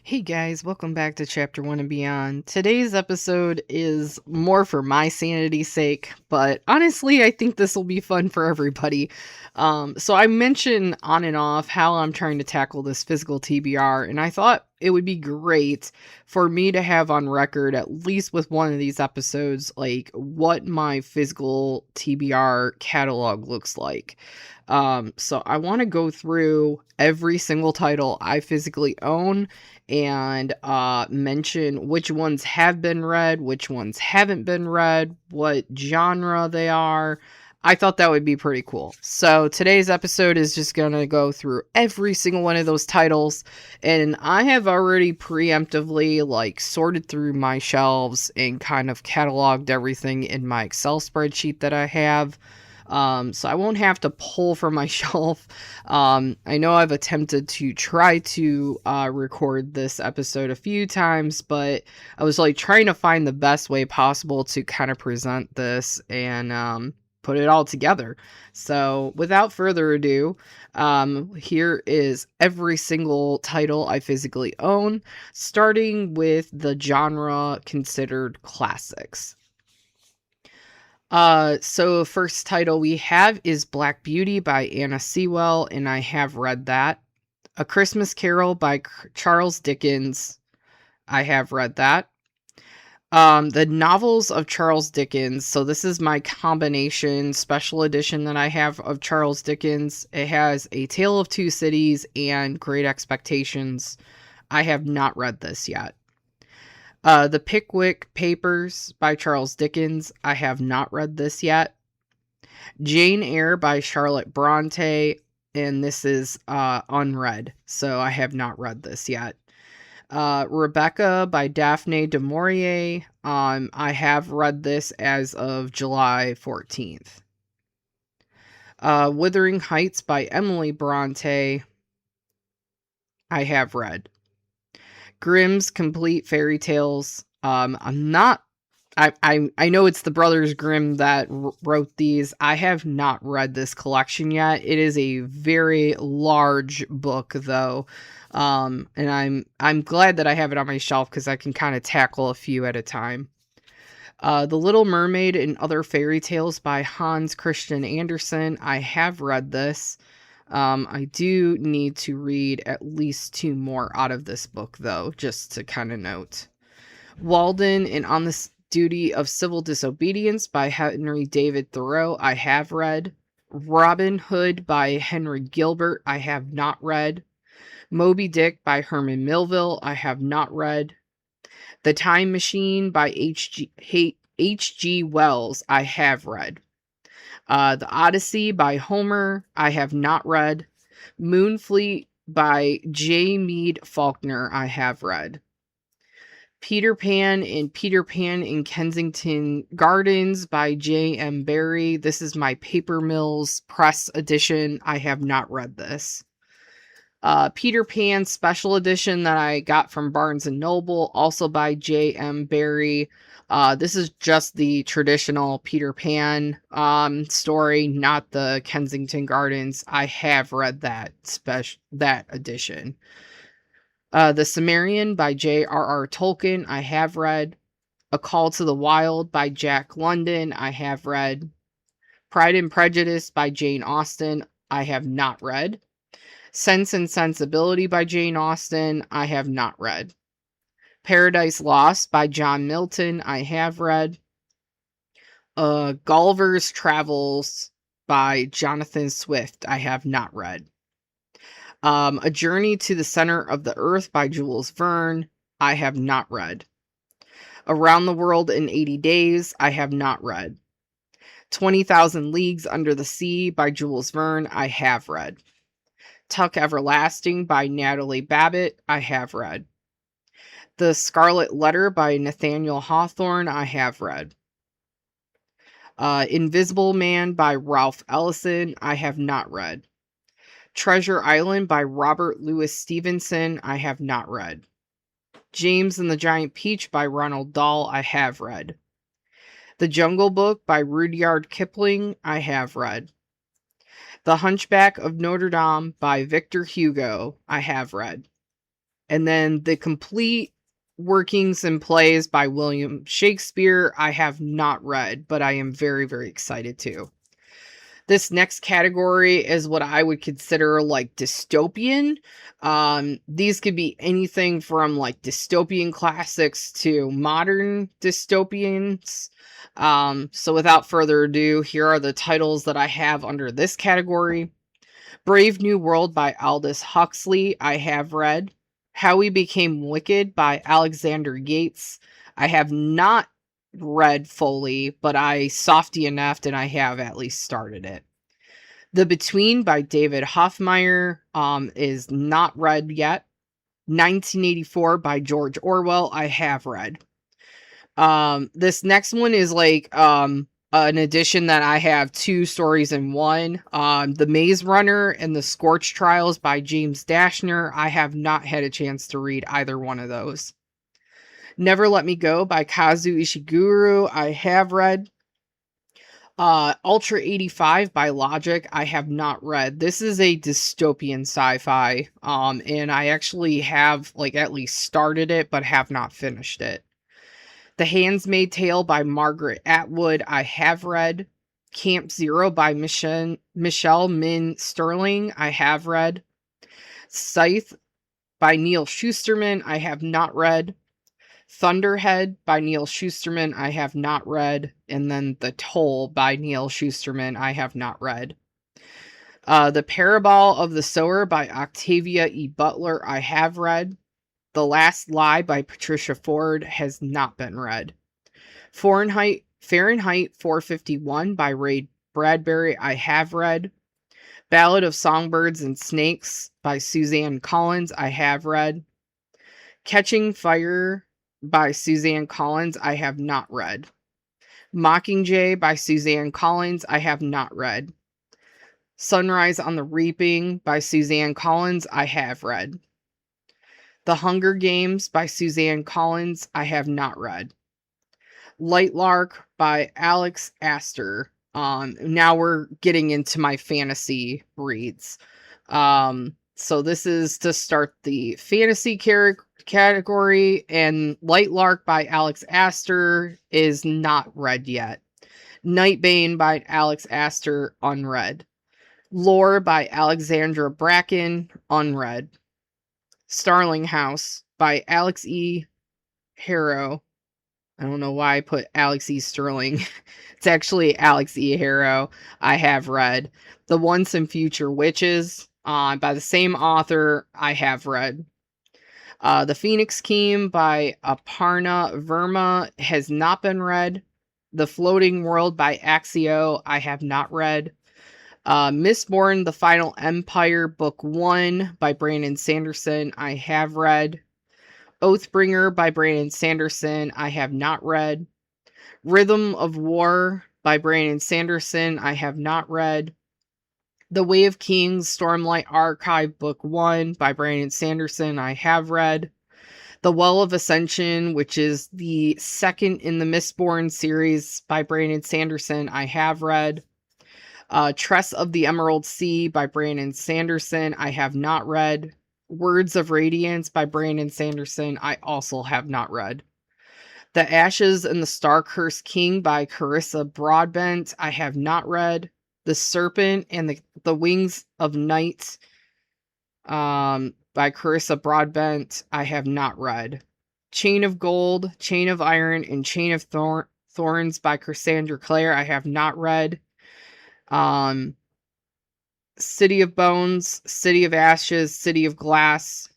Hey guys, welcome back to Chapter 1 and Beyond. Today's episode is more for my sanity's sake, but honestly, I think this will be fun for everybody. So I mentioned on and off how I'm trying to tackle this physical TBR, and I thought it would be great for me to have on record, at least with one of these episodes, like what my physical TBR catalog looks like. So I want to go through every single title I physically own and mention which ones have been read, which ones haven't been read, what genre they are. I thought that would be pretty cool. So today's episode is just going to go through every single one of those titles, and I have already preemptively sorted through my shelves and kind of cataloged everything in my Excel spreadsheet that I have. So I won't have to pull from my shelf. I know I've attempted to try to record this episode a few times, but I was trying to find the best way possible to kind of present this and put it all together. So without further ado, here is every single title I physically own, starting with the genre considered classics. So first title we have is Black Beauty by Anna Sewell, and I have read that. A Christmas Carol by Charles Dickens. I have read that. The novels of Charles Dickens. So this is my combination special edition that I have of Charles Dickens. It has A Tale of Two Cities and Great Expectations. I have not read this yet. The Pickwick Papers by Charles Dickens. I have not read this yet. Jane Eyre by Charlotte Bronte, and this is unread, so I have not read this yet. Rebecca by Daphne du Maurier. I have read this as of July 14th. Wuthering Heights by Emily Bronte. I have read. Grimm's Complete Fairy Tales. I'm not. I know it's the Brothers Grimm that wrote these. I have not read this collection yet. It is a very large book, though, and I'm glad that I have it on my shelf because I can kind of tackle a few at a time. The Little Mermaid and Other Fairy Tales by Hans Christian Andersen. I have read this. I do need to read at least 2 more out of this book, though, just to kind of note. Walden and On the Duty of Civil Disobedience by Henry David Thoreau. I have read. Robin Hood by Henry Gilbert. I have not read. Moby Dick by Herman Melville. I have not read. The Time Machine by H.G. Wells. I have read. The Odyssey by Homer. I have not read. Moonfleet by J. Mead Faulkner. I have read. Peter Pan and Peter Pan in Kensington Gardens by J.M. Barrie. This is my Paper Mills Press edition. I have not read this. Peter Pan Special Edition that I got from Barnes & Noble, also by J.M. Barrie. This is just the traditional Peter Pan story, not the Kensington Gardens. I have read that edition. The Cimmerian by J.R.R. Tolkien, I have read. A Call to the Wild by Jack London, I have read. Pride and Prejudice by Jane Austen, I have not read. Sense and Sensibility by Jane Austen, I have not read. Paradise Lost by John Milton, I have read. Gulliver's Travels by Jonathan Swift, I have not read. A Journey to the Center of the Earth by Jules Verne, I have not read. Around the World in 80 Days, I have not read. 20,000 Leagues Under the Sea by Jules Verne, I have read. Tuck Everlasting by Natalie Babbitt, I have read. The Scarlet Letter by Nathaniel Hawthorne, I have read. Invisible Man by Ralph Ellison, I have not read. Treasure Island by Robert Louis Stevenson, I have not read. James and the Giant Peach by Ronald Dahl, I have read. The Jungle Book by Rudyard Kipling, I have read. The Hunchback of Notre Dame by Victor Hugo, I have read. And then the complete workings and plays by William Shakespeare, I have not read, but I am very, very excited to. This next category is what I would consider like dystopian. These could be anything from like dystopian classics to modern dystopians. So without further ado, here are the titles that I have under this category. Brave New World by Aldous Huxley, I have read. How We Became Wicked by Alexander Yates. I have not read fully, but I softy enough and I have at least started it. The Between by David Hoffmeyer is not read yet. 1984 by George Orwell, I have read. This next one is like an edition that I have 2 stories in one. The Maze Runner and the Scorch Trials by James Dashner. I have not had a chance to read either one of those. Never Let Me Go by Kazu Ishiguro, I have read. Ultra 85 by Logic, I have not read. This is a dystopian sci-fi, and I actually have like at least started it, but have not finished it. The Handmaid's Tale by Margaret Atwood, I have read. Camp Zero by Michelle Min Sterling, I have read. Scythe by Neil Shusterman, I have not read. Thunderhead by Neil Shusterman, I have not read. And then The Toll by Neil Shusterman, I have not read. The Parable of the Sower by Octavia E. Butler, I have read. The Last Lie by Patricia Ford has not been read. Fahrenheit 451 by Ray Bradbury, I have read. Ballad of Songbirds and Snakes by Suzanne Collins, I have read. Catching Fire by Suzanne Collins, I have not read. Mockingjay by Suzanne Collins, I have not read. Sunrise on the Reaping by Suzanne Collins, I have read. The Hunger Games by Suzanne Collins, I have not read. Lightlark by Alex Astor. Now we're getting into my fantasy reads. So this is to start the fantasy category, and Lightlark by Alex Astor is not read yet. Nightbane by Alex Astor, unread. Lore by Alexandra Bracken, unread. Starling House by Alex E. Harrow. I don't know why I put Alex E. Sterling. It's actually Alex E. Harrow. I have read. The Once and Future Witches by the same author. I have read. The Phoenix Scheme by Aparna Verma has not been read. The Floating World by Axio, I have not read. Mistborn, The Final Empire, Book 1 by Brandon Sanderson, I have read. Oathbringer by Brandon Sanderson, I have not read. Rhythm of War by Brandon Sanderson, I have not read. The Way of Kings, Stormlight Archive, Book 1 by Brandon Sanderson, I have read. The Well of Ascension, which is the second in the Mistborn series by Brandon Sanderson, I have read. Tress of the Emerald Sea by Brandon Sanderson, I have not read. Words of Radiance by Brandon Sanderson, I also have not read. The Ashes and the Star-Cursed King by Carissa Broadbent, I have not read. The Serpent and the Wings of Night by Carissa Broadbent, I have not read. Chain of Gold, Chain of Iron, and Chain of Thorns by Cassandra Clare, I have not read. City of Bones, City of Ashes, City of Glass,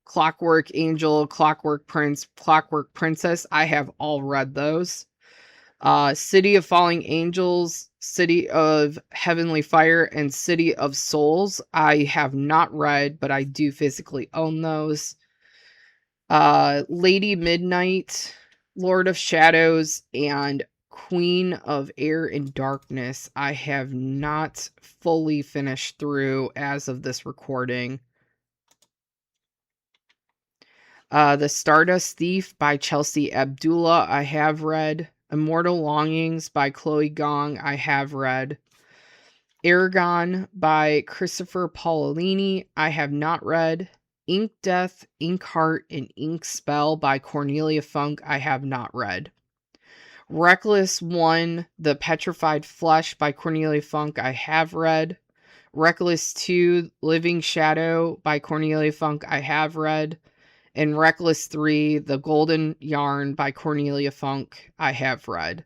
Clockwork Angel, Clockwork Prince, Clockwork Princess, I have all read those. City of Falling Angels, City of Heavenly Fire, and City of Souls, I have not read, but I do physically own those. Lady Midnight, Lord of Shadows, and Queen of Air and Darkness, I have not fully finished through as of this recording. The Stardust Thief by Chelsea Abdullah, I have read. Immortal Longings by Chloe Gong, I have read. Aragon by Christopher Paolini, I have not read. Ink Death, Ink Heart, and Ink Spell by Cornelia Funk, I have not read. Reckless 1, The Petrified Flesh by Cornelia Funk, I have read. Reckless 2, Living Shadow by Cornelia Funk, I have read. And Reckless 3, The Golden Yarn by Cornelia Funk, I have read.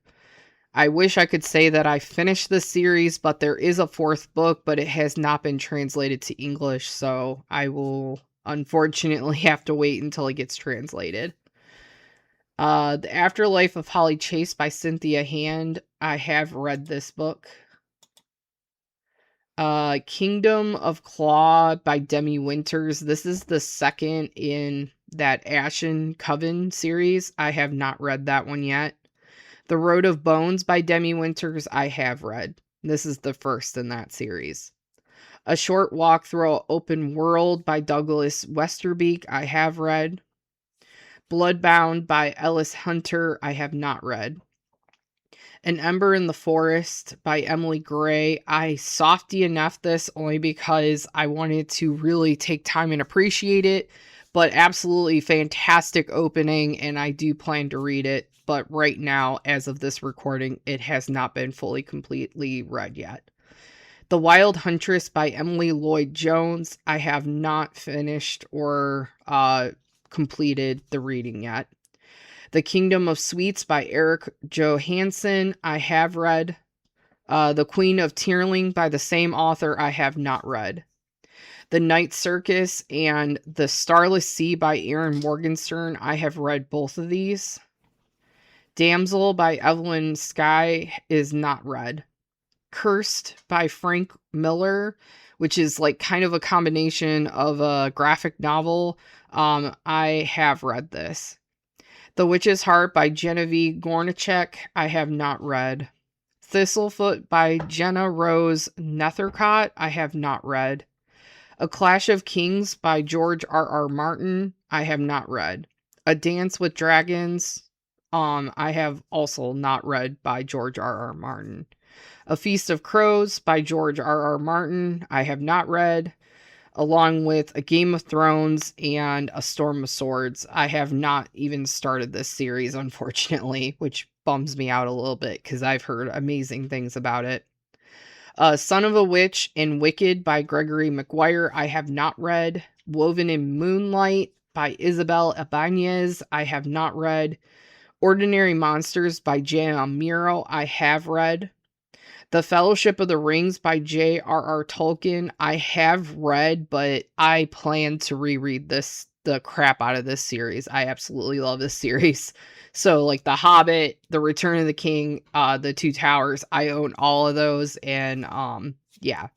I wish I could say that I finished the series, but there is a 4th book, but it has not been translated to English, so I will unfortunately have to wait until it gets translated. The Afterlife of Holly Chase by Cynthia Hand, I have read this book. Kingdom of Claw by Demi Winters. This is the second in that Ashen Coven series. I have not read that one yet. The Road of Bones by Demi Winters, I have read. This is the first in that series. A Short Walk Through an Open World by Douglas Westerbeek, I have read. Bloodbound by Ellis Hunter, I have not read. An Ember in the Forest by Emily Gray. I softy enough this only because I wanted to really take time and appreciate it, but absolutely fantastic opening, and I do plan to read it. But right now, as of this recording, it has not been fully completely read yet. The Wild Huntress by Emily Lloyd Jones. I have not finished or completed the reading yet. The Kingdom of Sweets by Eric Johansson, I have read. The Queen of Tearling by the same author, I have not read. The Night Circus and The Starless Sea by Aaron Morgenstern, I have read both of these. Damsel by Evelyn Skye is not read. Cursed by Frank Miller, which is like kind of a combination of a graphic novel. I have read this. The Witch's Heart by Genevieve Gornichek, I have not read. Thistlefoot by Jenna Rose Nethercott, I have not read. A Clash of Kings by George R.R. Martin, I have not read. A Dance with Dragons, I have also not read by George R.R. Martin. A Feast of Crows by George R.R. Martin, I have not read. Along with A Game of Thrones and A Storm of Swords. I have not even started this series, unfortunately, which bums me out a little bit because I've heard amazing things about it. Son of a Witch and Wicked by Gregory McGuire, I have not read. Woven in Moonlight by Isabel Ibanez, I have not read. Ordinary Monsters by J.M. Miro, I have read. The Fellowship of the Rings by J.R.R. Tolkien, I have read, but I plan to reread the crap out of this series. I absolutely love this series. So, like The Hobbit, The Return of the King, The Two Towers, I own all of those, and, yeah.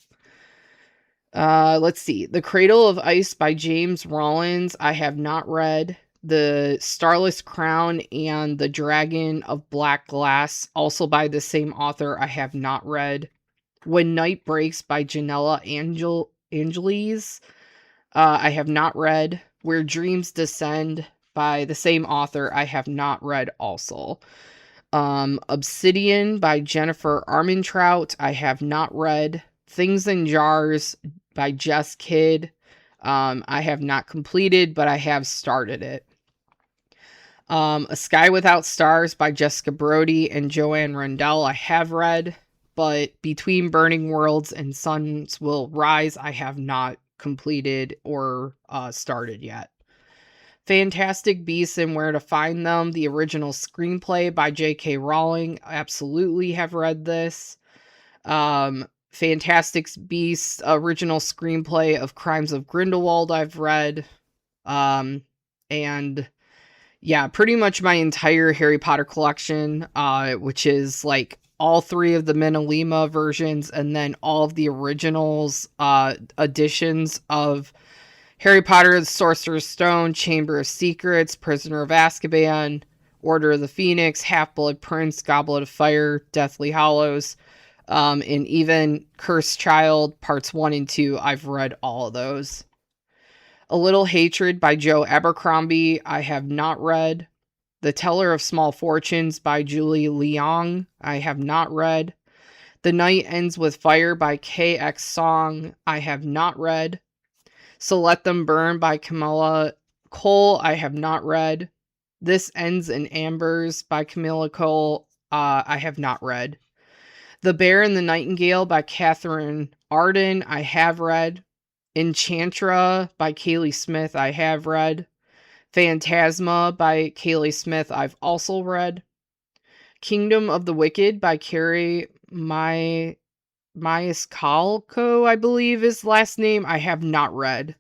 Let's see. The Cradle of Ice by James Rollins, I have not read. The Starless Crown and The Dragon of Black Glass, also by the same author, I have not read. When Night Breaks by Janella Angeles, I have not read. Where Dreams Descend by the same author, I have not read also. Obsidian by Jennifer Armentrout, I have not read. Things in Jars by Jess Kidd, I have not completed, but I have started it. A Sky Without Stars by Jessica Brody and Joanne Rundell, I have read, but Between Burning Worlds and Suns Will Rise, I have not completed or started yet. Fantastic Beasts and Where to Find Them, the original screenplay by J.K. Rowling, I absolutely have read this. Fantastic Beasts, original screenplay of Crimes of Grindelwald, I've read. And yeah, pretty much my entire Harry Potter collection, which is like all 3 of the Minalima versions and then all of the originals, editions of Harry Potter, the Sorcerer's Stone, Chamber of Secrets, Prisoner of Azkaban, Order of the Phoenix, Half-Blood Prince, Goblet of Fire, Deathly Hallows, and even Cursed Child, parts 1 and 2, I've read all of those. A Little Hatred by Joe Abercrombie, I have not read. The Teller of Small Fortunes by Julie Leong, I have not read. The Night Ends with Fire by K.X. Song, I have not read. So Let Them Burn by Camilla Cole, I have not read. This Ends in Ambers by Camilla Cole, I have not read. The Bear and the Nightingale by Catherine Arden, I have read. Enchantra by Kaylee Smith, I have read. Phantasma by Kaylee Smith, I've also read. Kingdom of the Wicked by Carrie Maiskalko, I believe is last name, I have not read.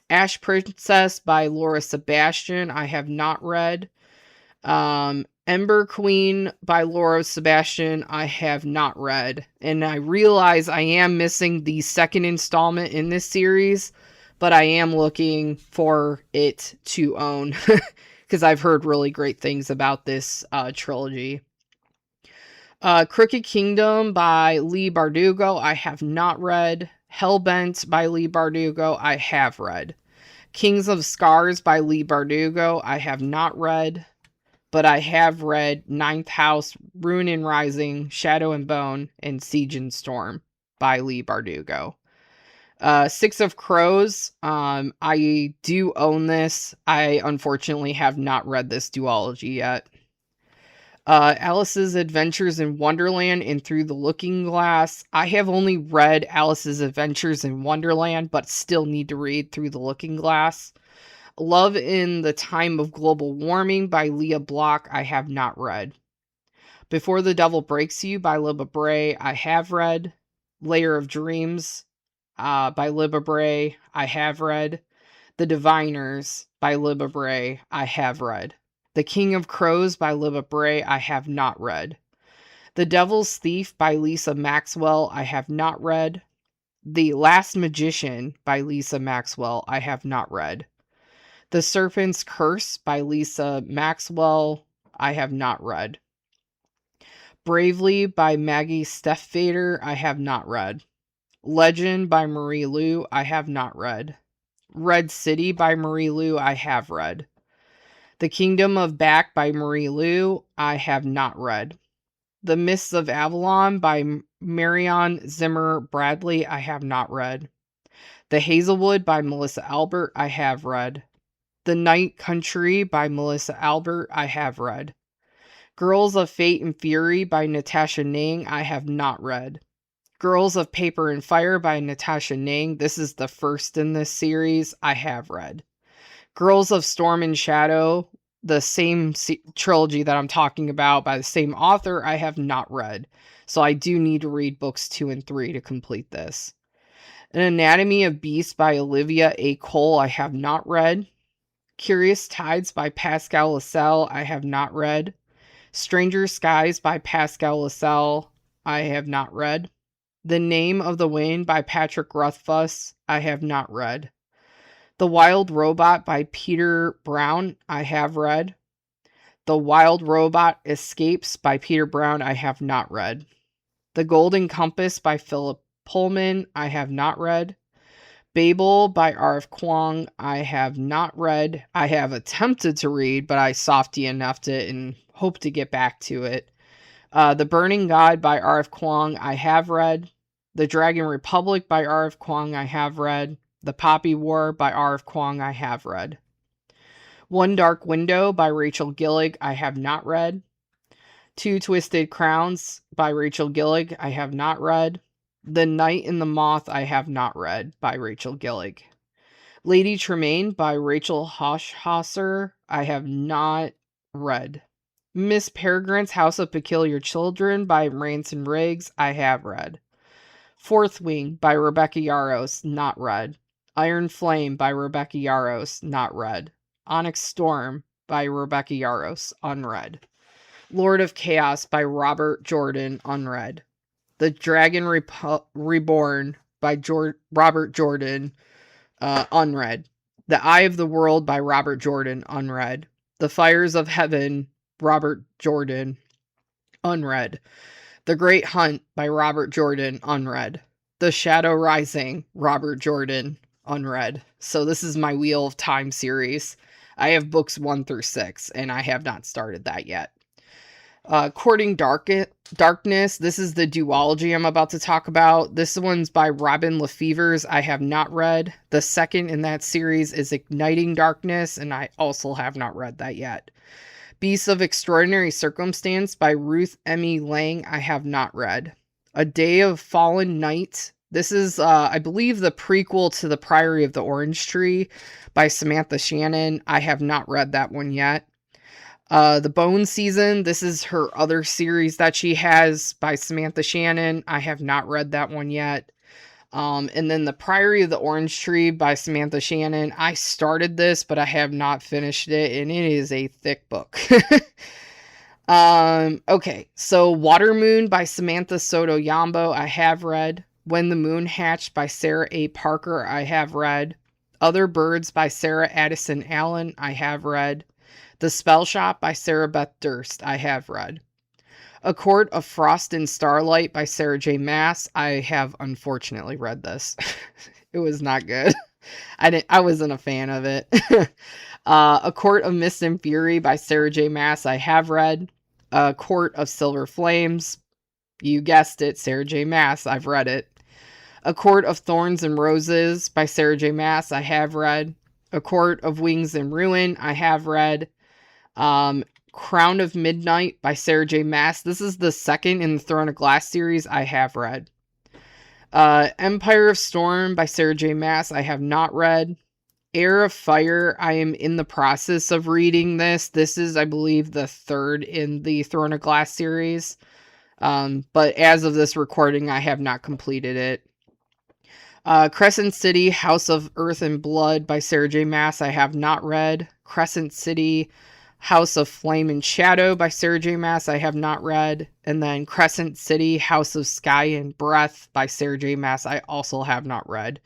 Ash Princess by Laura Sebastian, I have not read. Ember Queen by Laura Sebastian, I have not read. And I realize I am missing the second installment in this series, but I am looking for it to own because I've heard really great things about this trilogy. Crooked Kingdom by Lee Bardugo, I have not read. Hellbent by Lee Bardugo, I have read. Kings of Scars by Lee Bardugo, I have not read. But I have read Ninth House, Ruin and Rising, Shadow and Bone, and Siege and Storm by Lee Bardugo. Six of Crows, I do own this. I unfortunately have not read this duology yet. Alice's Adventures in Wonderland and Through the Looking Glass. I have only read Alice's Adventures in Wonderland, but still need to read Through the Looking Glass. Love in the Time of Global Warming by Leah Block, I have not read. Before the Devil Breaks You by Libba Bray, I have read. Layer of Dreams by Libba Bray, I have read. The Diviners by Libba Bray, I have read. The King of Crows by Libba Bray, I have not read. The Devil's Thief by Lisa Maxwell, I have not read. The Last Magician by Lisa Maxwell, I have not read. The Serpent's Curse by Lisa Maxwell, I have not read. Bravely by Maggie Steffvater, I have not read. Legend by Marie Lu, I have not read. Red City by Marie Lu, I have read. The Kingdom of Back by Marie Lu, I have not read. The Mists of Avalon by Marion Zimmer Bradley, I have not read. The Hazelwood by Melissa Albert, I have read. The Night Country by Melissa Albert, I have read. Girls of Fate and Fury by Natasha Nang, I have not read. Girls of Paper and Fire by Natasha Nang, this is the first in this series, I have read. Girls of Storm and Shadow, the same trilogy that I'm talking about by the same author, I have not read. So I do need to read books 2 and 3 to complete this. An Anatomy of Beasts by Olivia A. Cole, I have not read. Curious Tides by Pascal Lascelles, I have not read. Stranger Skies by Pascal Lascelles, I have not read. The Name of the Wind by Patrick Rothfuss, I have not read. The Wild Robot by Peter Brown, I have read. The Wild Robot Escapes by Peter Brown, I have not read. The Golden Compass by Philip Pullman, I have not read. Babel by R.F. Kuang, I have not read. I have attempted to read, but I softy enoughed it and hope to get back to it. The Burning God by R.F. Kuang, I have read. The Dragon Republic by R.F. Kuang, I have read. The Poppy War by R.F. Kuang, I have read. One Dark Window by Rachel Gillig, I have not read. Two Twisted Crowns by Rachel Gillig, I have not read. The Night and the Moth, I have not read by Rachel Gillig. Lady Tremaine by Rachel Hochhauser, I have not read. Miss Peregrine's House of Peculiar Children by Ranson Riggs, I have read. Fourth Wing by Rebecca Yarros, not read. Iron Flame by Rebecca Yarros, not read. Onyx Storm by Rebecca Yarros, unread. Lord of Chaos by Robert Jordan, unread. The Dragon Reborn by Robert Jordan, unread. The Eye of the World by Robert Jordan, unread. The Fires of Heaven, Robert Jordan, unread. The Great Hunt by Robert Jordan, unread. The Shadow Rising, Robert Jordan, unread. So this is my Wheel of Time series. I have books 1 through 6, and I have not started that yet. Courting Darkness. This is the duology I'm about to talk about. This one's by Robin Lefevers. I have not read. The second in that series is Igniting Darkness, and I also have not read that yet. Beasts of Extraordinary Circumstance by Ruth Emmy Lang. I have not read. A Day of Fallen Night. This is, I believe, the prequel to The Priory of the Orange Tree by Samantha Shannon. I have not read that one yet. The Bone Season. This is her other series that she has by Samantha Shannon. I have not read that one yet. And then The Priory of the Orange Tree by Samantha Shannon. I started this, but I have not finished it, and it is a thick book. Okay, so Water Moon by Samantha Soto Yambo, I have read. When the Moon Hatched by Sarah A. Parker, I have read. Other Birds by Sarah Addison Allen, I have read. The Spell Shop by Sarah Beth Durst, I have read. A Court of Frost and Starlight by Sarah J. Maas, I have unfortunately read this. It was not good. I wasn't a fan of it. A Court of Mist and Fury by Sarah J. Maas, I have read. A Court of Silver Flames, you guessed it, Sarah J. Maas, I've read it. A Court of Thorns and Roses by Sarah J. Maas, I have read. A Court of Wings and Ruin, I have read. Crown of Midnight by Sarah J. Maas. This is the second in the Throne of Glass series, I have read. Empire of Storm by Sarah J. Maas, I have not read. Heir of Fire, I am in the process of reading this. This is, I believe, the third in the Throne of Glass series. But as of this recording, I have not completed it. Crescent City, House of Earth and Blood by Sarah J. Maas, I have not read. Crescent City, House of Flame and Shadow by Sarah J. Maas, I have not read. And then Crescent City, House of Sky and Breath by Sarah J. Maas, I also have not read.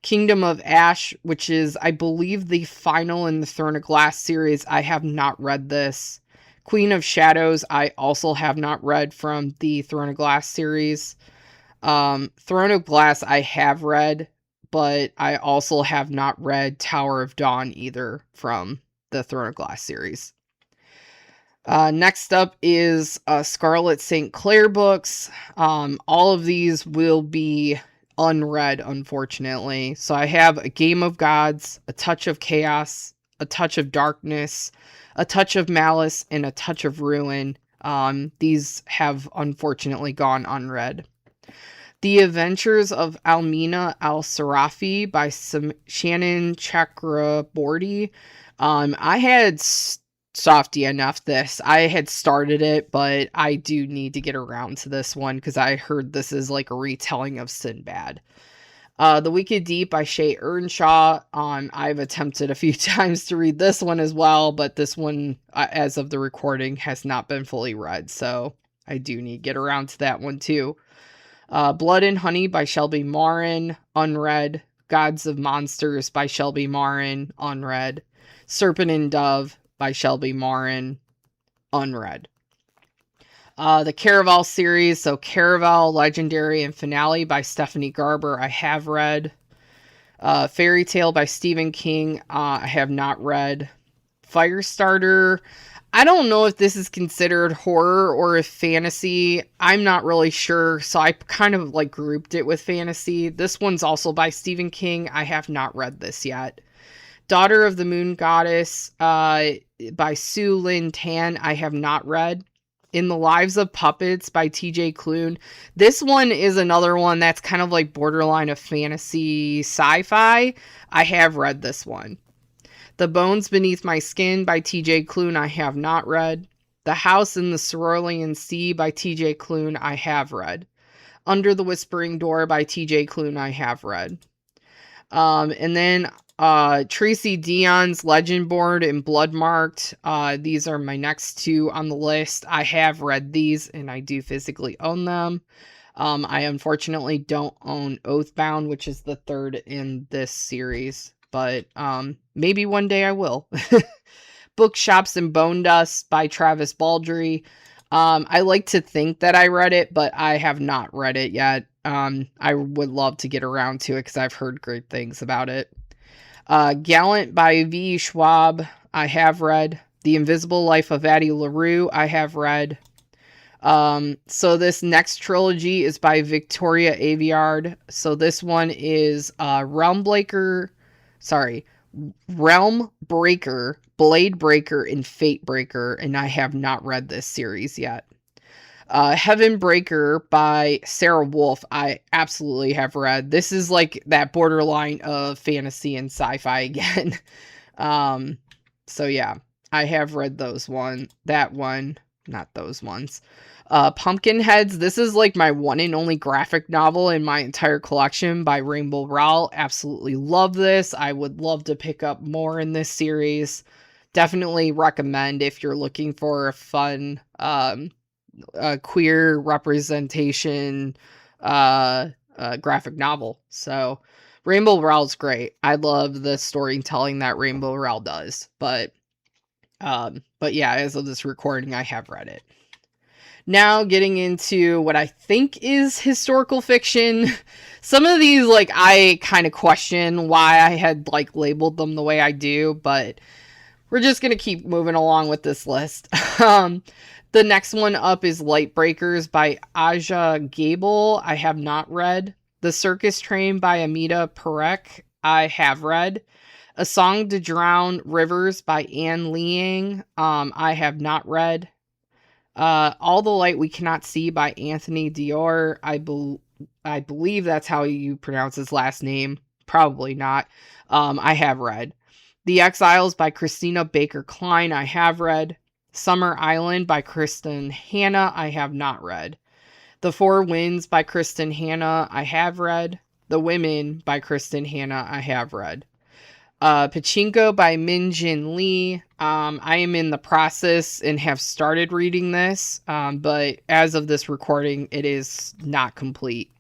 Kingdom of Ash, which is, I believe, the final in the Throne of Glass series, I have not read this. Queen of Shadows, I also have not read from the Throne of Glass series. Throne of Glass, I have read, but I also have not read Tower of Dawn either from the Throne of Glass series. Next up is Scarlet St. Clair books. All of these will be unread, unfortunately. So I have A Game of Gods, A Touch of Chaos, A Touch of Darkness, A Touch of Malice, and A Touch of Ruin. These have unfortunately gone unread. The Adventures of Almina Al-Sarafi by Shannon Chakraborty. I had softy enough this. I had started it, but I do need to get around to this one because I heard this is like a retelling of Sinbad. The Wicked Deep by Shay Earnshaw. I've attempted a few times to read this one as well, but this one, as of the recording, has not been fully read, so I do need to get around to that one too. Blood and Honey by Shelby Marin, unread. Gods of Monsters by Shelby Marin, unread. Serpent and Dove by Shelby Marin, unread. The Caraval series, so Caraval, Legendary, and Finale by Stephanie Garber, I have read. Fairy Tale by Stephen King, I have not read. Firestarter, I don't know if this is considered horror or if fantasy. I'm not really sure, so I kind of like grouped it with fantasy. This one's also by Stephen King. I have not read this yet. Daughter of the Moon Goddess by Sue Lynn Tan, I have not read. In the Lives of Puppets by TJ Klune. This one is another one that's kind of like borderline of fantasy sci-fi. I have read this one. The Bones Beneath My Skin by TJ Klune, I have not read. The House in the Cerulean Sea by TJ Klune, I have read. Under the Whispering Door by TJ Klune, I have read. And then Tracy Dion's Legendborn and Bloodmarked. These are my next two on the list. I have read these and I do physically own them. I unfortunately don't own Oathbound, which is the third in this series, but maybe one day I will. Bookshops and Bone Dust by Travis Baldry. I like to think that I read it, but I have not read it yet. I would love to get around to it because I've heard great things about it. Gallant by V. Schwab, I have read. The Invisible Life of Addie LaRue, I have read. So this next trilogy is by Victoria Aveyard. So this one is Realm Breaker, Blade Breaker, and Fate Breaker, and I have not read this series yet. Heaven Breaker by Sarah Wolf, I absolutely have read. This is like that borderline of fantasy and sci-fi again. So yeah, I have read that one, not those ones. Pumpkinheads, this is like my one and only graphic novel in my entire collection by Rainbow Rowell. Absolutely love this. I would love to pick up more in this series. Definitely recommend if you're looking for a fun, queer representation, graphic novel. So Rainbow Rowell's great. I love the storytelling that Rainbow Rowell does, but yeah, as of this recording, I have read it. Now getting into what I think is historical fiction. Some of these, like, I kind of question why I had, like, labeled them the way I do, but we're just going to keep moving along with this list. The next one up is Light Breakers by Aja Gabel. I have not read. The Circus Train by Amita Parekh. I have read. A Song to Drown Rivers by Anne Liang. I have not read. All the Light We Cannot See by Anthony Dior. I believe that's how you pronounce his last name. Probably not. I have read. The Exiles by Christina Baker Klein. I have read. Summer Island by Kristen Hanna. I have not read. The Four Winds by Kristen Hanna. I have read. The Women by Kristen Hanna. I have read. Pachinko by Min Jin Lee. I am in the process and have started reading this, but as of this recording, it is not complete.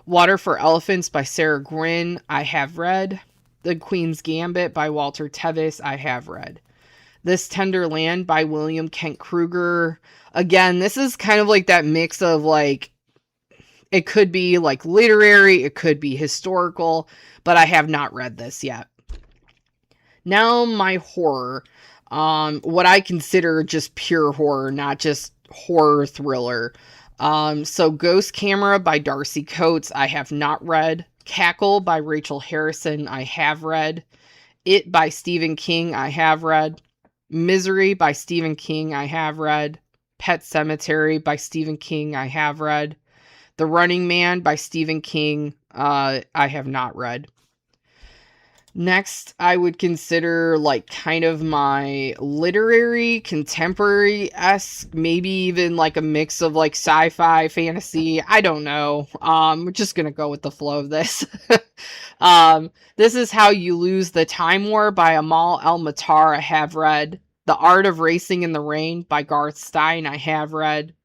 Water for Elephants by Sarah Gwynn. I have read. The Queen's Gambit by Walter Tevis. I have read. This Tender Land by William Kent Kruger. Again, this is kind of like that mix of, like, it could be like literary, it could be historical, but I have not read this yet. Now my horror, what I consider just pure horror, not just horror thriller. So Ghost Camera by Darcy Coates, I have not read. Cackle by Rachel Harrison, I have read. It by Stephen King, I have read. Misery by Stephen King, I have read. Pet Cemetery by Stephen King, I have read. The Running Man by Stephen King, I have not read. Next, I would consider, like, kind of my literary, contemporary-esque, maybe even like a mix of, like, sci-fi, fantasy. I don't know. We're just gonna go with the flow of this. This is How You Lose the Time War by Amal El-Matar. I have read. The Art of Racing in the Rain by Garth Stein. I have read.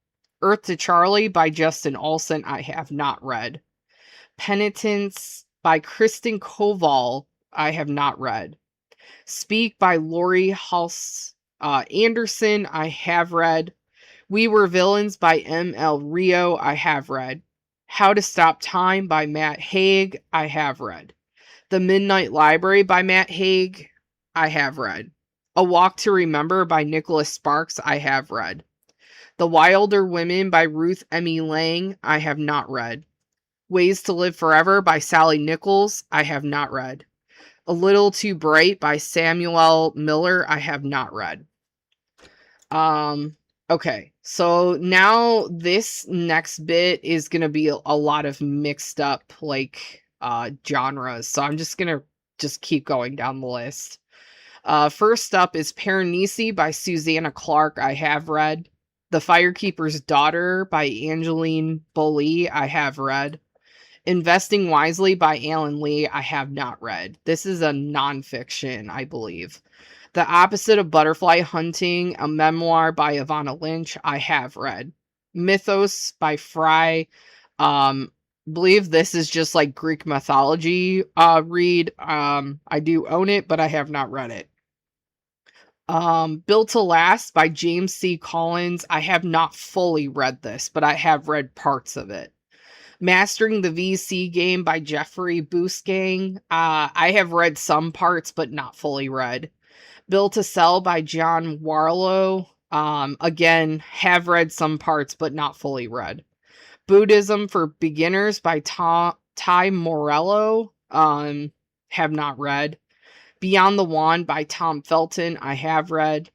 Earth to Charlie by Justin Olson. I have not read. Penitence by Kristen Koval. I have not read. Speak by Laurie Halse Anderson. I have read. We Were Villains by M.L. Rio. I have read. How to Stop Time by Matt Haig. I have read. The Midnight Library by Matt Haig. I have read. A Walk to Remember by Nicholas Sparks. I have read. The Wilder Women by Ruth Emmy Lang. I have not read. Ways to Live Forever by Sally Nichols. I have not read. A Little Too Bright by Samuel Miller. I have not read. Okay, so now this next bit is going to be a lot of mixed up, like, genres. So I'm just going to keep going down the list. First up is Paranisi by Susanna Clark. I have read. The Firekeeper's Daughter by Angeline Bolley. I have read. Investing Wisely by Alan Lee. I have not read. This is a nonfiction, I believe. The Opposite of Butterfly Hunting, a memoir by Ivana Lynch. I have read. Mythos by Fry. Believe this is just like Greek mythology read. I do own it, but I have not read it. Built to Last by James C. Collins. I have not fully read this, but I have read parts of it. Mastering the VC Game by Jeffrey Boosgang. I have read some parts, but not fully read. Built to Sell by John Warlow. Again, have read some parts, but not fully read. Buddhism for Beginners by Ty Morello. Have not read. Beyond the Wand by Tom Felton. I have read.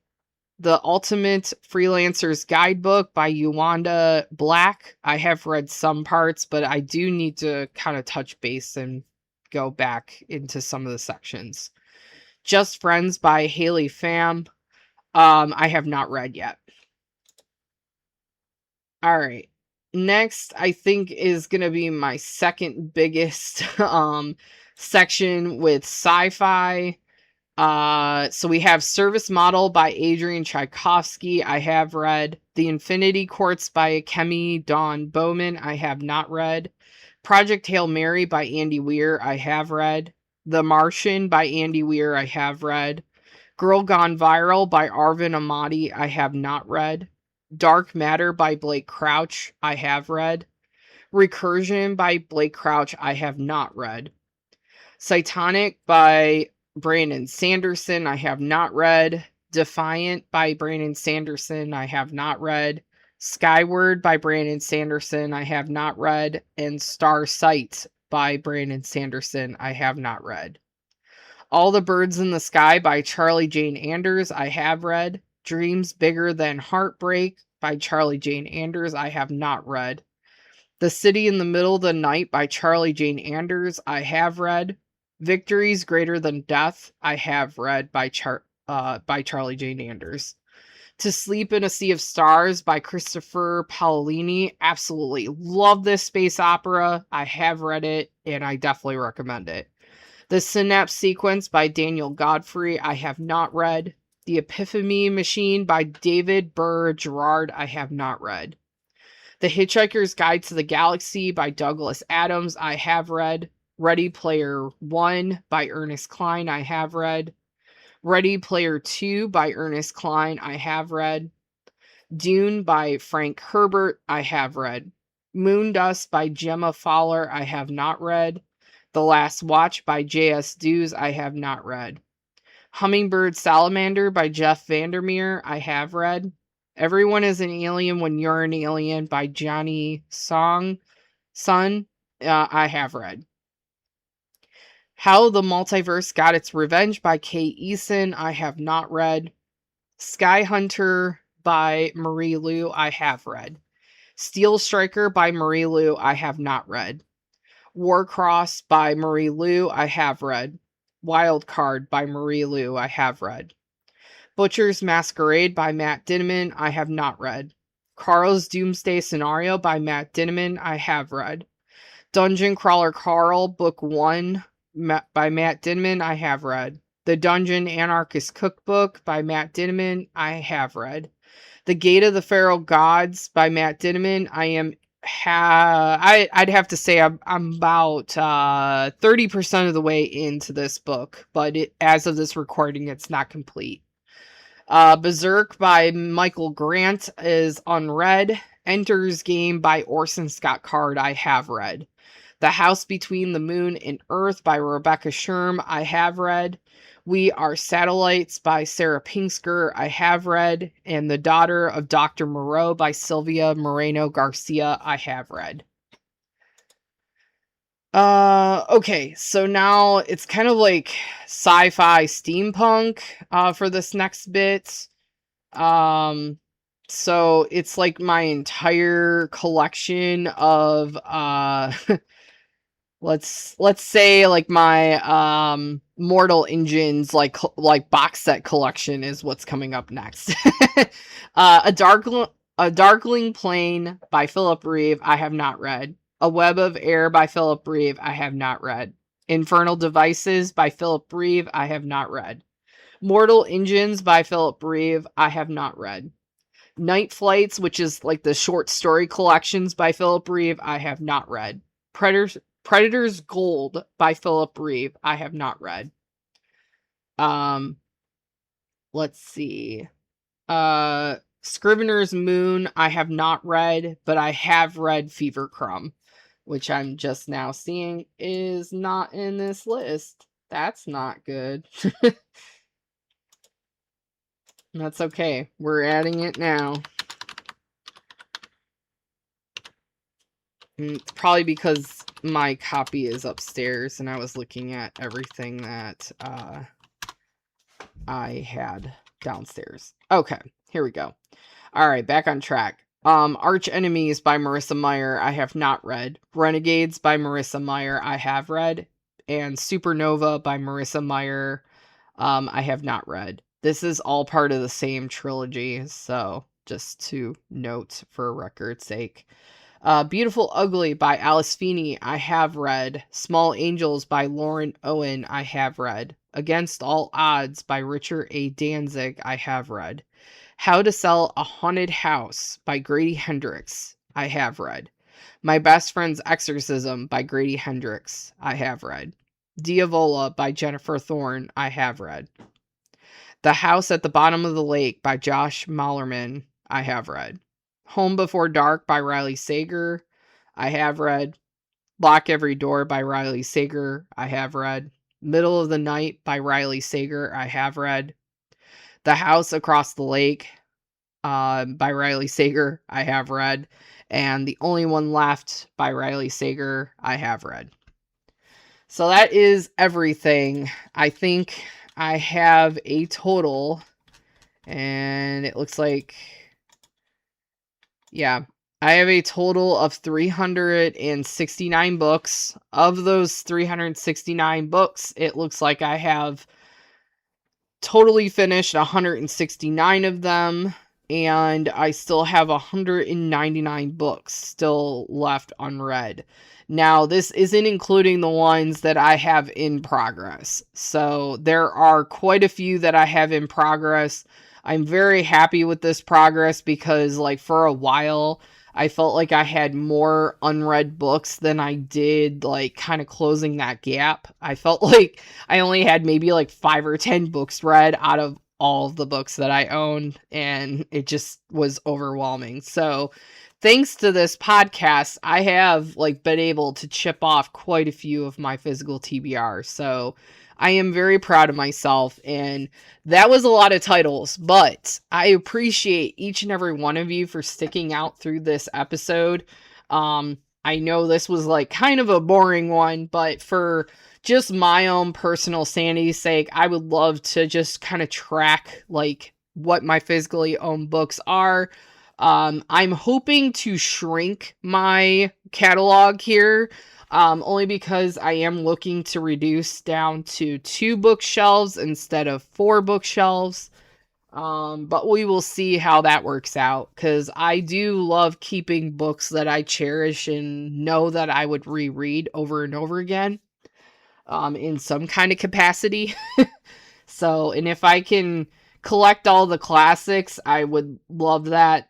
The Ultimate Freelancer's Guidebook by Yuwanda Black. I have read some parts, but I do need to kind of touch base and go back into some of the sections. Just Friends by Haley Pham. I have not read yet. All right. Next, I think is going to be my second biggest section with sci-fi. So we have Service Model by Adrian Tchaikovsky. I have read. The Infinity Quartz by Kemi Dawn Bowman. I have not read. Project Hail Mary by Andy Weir. I have read. The Martian by Andy Weir. I have read. Girl Gone Viral by Arvin Amati. I have not read. Dark Matter by Blake Crouch. I have read. Recursion by Blake Crouch. I have not read. Cytonic by Brandon Sanderson. I have not read. Defiant by Brandon Sanderson. I have not read. Skyward by Brandon Sanderson. I have not read. And Star Sight by Brandon Sanderson. I have not read. All the Birds in the Sky by Charlie Jane Anders. I have read. Dreams Bigger Than Heartbreak by Charlie Jane Anders. I have not read. The City in the Middle of the Night by Charlie Jane Anders. I have read. Victories Greater Than Death. I have read by Charlie Jane Anders. To Sleep in a Sea of Stars by Christopher Paolini. Absolutely love this space opera. I have read it, and I definitely recommend it. The Synapse Sequence by Daniel Godfrey. I have not read. The Epiphany Machine by David Burr Gerard. I have not read. The Hitchhiker's Guide to the Galaxy by Douglas Adams. I have read. Ready Player One by Ernest Cline. I have read. Ready Player Two by Ernest Cline. I have read. Dune by Frank Herbert. I have read. Moondust by Gemma Fowler. I have not read. The Last Watch by J.S. Dews. I have not read. Hummingbird Salamander by Jeff Vandermeer. I have read. Everyone is an Alien When You're an Alien by Johnny Sun. I have read. How the Multiverse Got Its Revenge by Kate Eason. I have not read. Sky Hunter by Marie Lu. I have read. Steel Striker by Marie Lu. I have not read. Warcross by Marie Lu. I have read. Wild Card by Marie Lu. I have read. Butcher's Masquerade by Matt Dinniman. I have not read. Carl's Doomsday Scenario by Matt Dinniman. I have read. Dungeon Crawler Carl, Book 1 by Matt Dinniman. I have read. The Dungeon Anarchist Cookbook by Matt Dinniman. I have read. The Gate of the Pharaoh Gods by Matt Dinniman. I'd have to say I'm about 30% of the way into this book, but as of this recording, it's not complete. Berserk by Michael Grant is unread. Ender's Game by Orson Scott Card. I have read. The House Between the Moon and Earth by Rebecca Sherm. I have read. We Are Satellites by Sarah Pinksker. I have read. And The Daughter of Dr. Moreau by Sylvia Moreno Garcia. I have read. Okay, so now it's kind of like sci-fi steampunk for this next bit. So it's like my entire collection of let's say like my Mortal Engines like box set collection is what's coming up next. A Darkling Plane by Philip Reeve. I have not read. A Web of Air by Philip Reeve. I have not read. Infernal Devices by Philip Reeve. I have not read. Mortal Engines by Philip Reeve. I have not read. Night Flights, which is like the short story collections by Philip Reeve. I have not read. Predator's Gold by Philip Reeve. I have not read. Let's see. Scrivener's Moon. I have not read, but I have read Fever Crumb. which I'm just now seeing is not in this list. That's not good. That's okay. We're adding it now. And it's probably because my copy is upstairs and I was looking at everything that I had downstairs. Okay, here we go. All right, back on track. Arch Enemies by Marissa Meyer, I have not read. Renegades by Marissa Meyer, I have read. And Supernova by Marissa Meyer, I have not read. This is all part of the same trilogy, so just to note for record's sake. Beautiful Ugly by Alice Feeney, I have read. Small Angels by Lauren Owen, I have read. Against All Odds by Richard A. Danzig, I have read. How to Sell a Haunted House by Grady Hendrix, I have read. My Best Friend's Exorcism by Grady Hendrix, I have read. Diavola by Jennifer Thorne, I have read. The House at the Bottom of the Lake by Josh Malerman, I have read. Home Before Dark by Riley Sager, I have read. Lock Every Door by Riley Sager, I have read. Middle of the Night by Riley Sager, I have read. The House Across the Lake by Riley Sager, I have read. And The Only One Left by Riley Sager, I have read. So that is everything. I think I have a total, and it looks like, yeah, I have a total of 369 books. Of those 369 books, it looks like I have totally finished 169 of them, and I still have 199 books still left unread. Now, this isn't including the ones that I have in progress. So there are quite a few that I have in progress. I'm very happy with this progress because, like, for a while, I felt like I had more unread books than I did, like, kind of closing that gap. I felt like I only had maybe like 5 or 10 books read out of all of the books that I owned, and it just was overwhelming. So thanks to this podcast, I have like been able to chip off quite a few of my physical TBRs. So I am very proud of myself, and that was a lot of titles, but I appreciate each and every one of you for sticking out through this episode. I know this was like kind of a boring one, but for just my own personal sanity's sake, I would love to just kind of track like what my physically owned books are. I'm hoping to shrink my catalog here, only because I am looking to reduce down to 2 bookshelves instead of 4 bookshelves. But we will see how that works out, because I do love keeping books that I cherish and know that I would reread over and over again, in some kind of capacity. So, and if I can collect all the classics, I would love that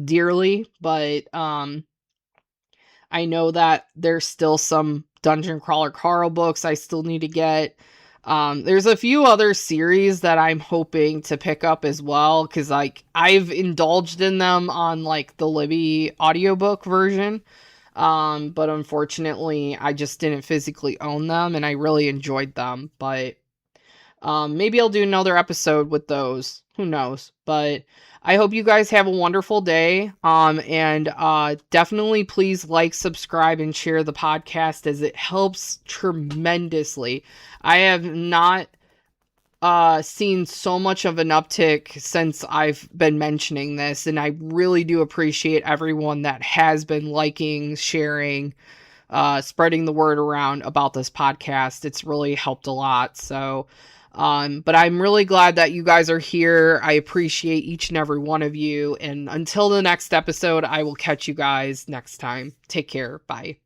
dearly, but I know that there's still some Dungeon Crawler Carl books I still need to get. There's a few other series that I'm hoping to pick up as well, because like I've indulged in them on like the Libby audiobook version, but unfortunately I just didn't physically own them, and I really enjoyed them. But maybe I'll do another episode with those. Who knows? But I hope you guys have a wonderful day. And definitely please like, subscribe, and share the podcast, as it helps tremendously. I have not seen so much of an uptick since I've been mentioning this, and I really do appreciate everyone that has been liking, sharing, spreading the word around about this podcast. It's really helped a lot. So, but I'm really glad that you guys are here. I appreciate each and every one of you. And until the next episode, I will catch you guys next time. Take care. Bye.